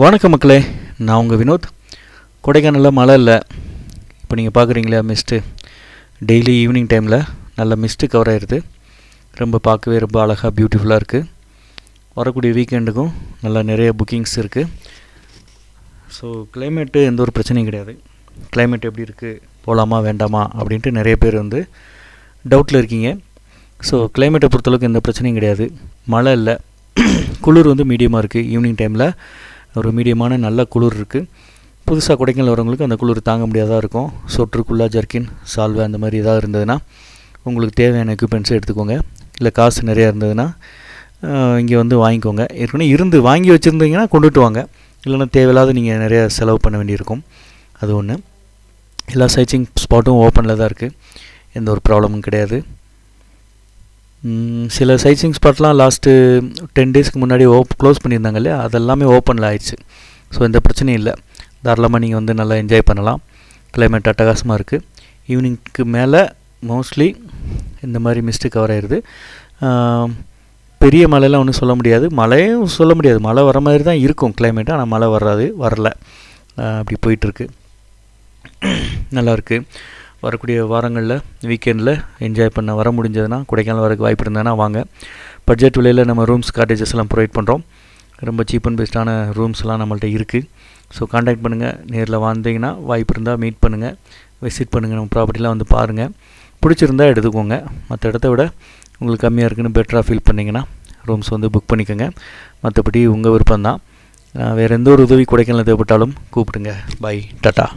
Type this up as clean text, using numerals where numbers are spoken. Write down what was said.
வணக்கம் மக்களே, நான் உங்கள் வினோத். கொடைக்கானலில் மழை இல்லை. இப்போ நீங்கள் பார்க்குறீங்களா மிஸ்ட்டு, டெய்லி ஈவினிங் டைமில் நல்ல மிஸ்ட்டு கவர் ஆகிடுது. ரொம்ப பார்க்கவே ரொம்ப அழகாக பியூட்டிஃபுல்லாக இருக்குது. வரக்கூடிய வீக்கெண்டுக்கும் நல்லா நிறைய புக்கிங்ஸ் இருக்குது. ஸோ கிளைமேட்டு எந்த ஒரு பிரச்சனையும் கிடையாது. கிளைமேட் எப்படி இருக்குது, போகலாமா வேண்டாமா அப்படின்ட்டு நிறைய பேர் டவுட்டில் இருக்கீங்க. ஸோ கிளைமேட்டை பொறுத்தளவுக்கு எந்த பிரச்சனையும் கிடையாது. மழை இல்லை, குளிர் மீடியமாக இருக்குது. ஈவினிங் டைமில் ஒரு மீடியமான நல்ல குளிர் இருக்குது. புதுசாக கொடைக்கானல் வரவங்களுக்கு அந்த குளிர் தாங்க முடியாததாக இருக்கும். சொட்டருக்குள்ளே ஜர்க்கின், சால்வை அந்த மாதிரி ஏதாவது இருந்ததுன்னா உங்களுக்கு தேவையான எக்யூப்மெண்ட்ஸை எடுத்துக்கோங்க. இல்லை காசு நிறையா இருந்ததுன்னா இங்கே வாங்கிக்கோங்க. ஏற்கனவே வாங்கி வச்சுருந்தீங்கன்னா கொண்டுட்டு வாங்க. இல்லைன்னா தேவையில்லாத நீங்கள் நிறையா செலவு பண்ண வேண்டியிருக்கும். அது ஒன்று. எல்லா சைட்சிங் ஸ்பாட்டும் ஓப்பனில் தான் இருக்குது, எந்த ஒரு ப்ராப்ளமும் கிடையாது. சில சைட்சிங் ஸ்பாட்லாம் லாஸ்ட்டு 10 டேஸ்க்கு முன்னாடி க்ளோஸ் பண்ணியிருந்தாங்க இல்லையா, அதெல்லாமே ஓப்பனில் ஆயிடுச்சு. ஸோ எந்த பிரச்சனையும் இல்லை. தாராளமாக நீங்கள் நல்லா என்ஜாய் பண்ணலாம். கிளைமேட் அட்டகாசமாக இருக்குது. ஈவினிங்க்கு மேலே மோஸ்ட்லி இந்த மாதிரி மிஸ்ட்டு கவர் ஆயிடுது. பெரிய மழைலாம் ஒன்றும் சொல்ல முடியாது, மழையும் சொல்ல முடியாது. மழை வர மாதிரி தான் இருக்கும் கிளைமேட்டு, ஆனால் மழை வரல. அப்படி போயிட்டுருக்கு. நல்லாயிருக்கு. வரக்கூடிய வாரங்களில் வீக்கெண்டில் என்ஜாய் பண்ண வர முடிஞ்சதுன்னா, கொடைக்கானல் வரக்கு வாய்ப்பு இருந்ததுன்னா வாங்க. பட்ஜெட் விலையில் நம்ம ரூம்ஸ், காட்டேஜஸ் எல்லாம் ப்ரொவைட் பண்ணுறோம். ரொம்ப சீப் அண்ட் பெஸ்ட்டான ரூம்ஸ்லாம் நம்மள்ட்ட இருக்குது. ஸோ கான்டாக்ட் பண்ணுங்கள். நேரில் வந்தீங்கன்னா வாய்ப்பு இருந்தால் மீட் பண்ணுங்கள், விசிட் பண்ணுங்கள். நம்ம ப்ராப்பர்ட்டிலாம் பாருங்கள். பிடிச்சிருந்தால் எடுத்துக்கோங்க. மற்ற இடத்த விட உங்களுக்கு கம்மியாக இருக்குன்னு பெட்டராக ஃபீல் பண்ணிங்கன்னா ரூம்ஸ் புக் பண்ணிக்கோங்க. மற்றபடி உங்கள் விருப்பம்தான். வேறு எந்த ஒரு உதவி கொடைக்கானல் தேவைப்பட்டாலும் கூப்பிடுங்க. Bye, tata.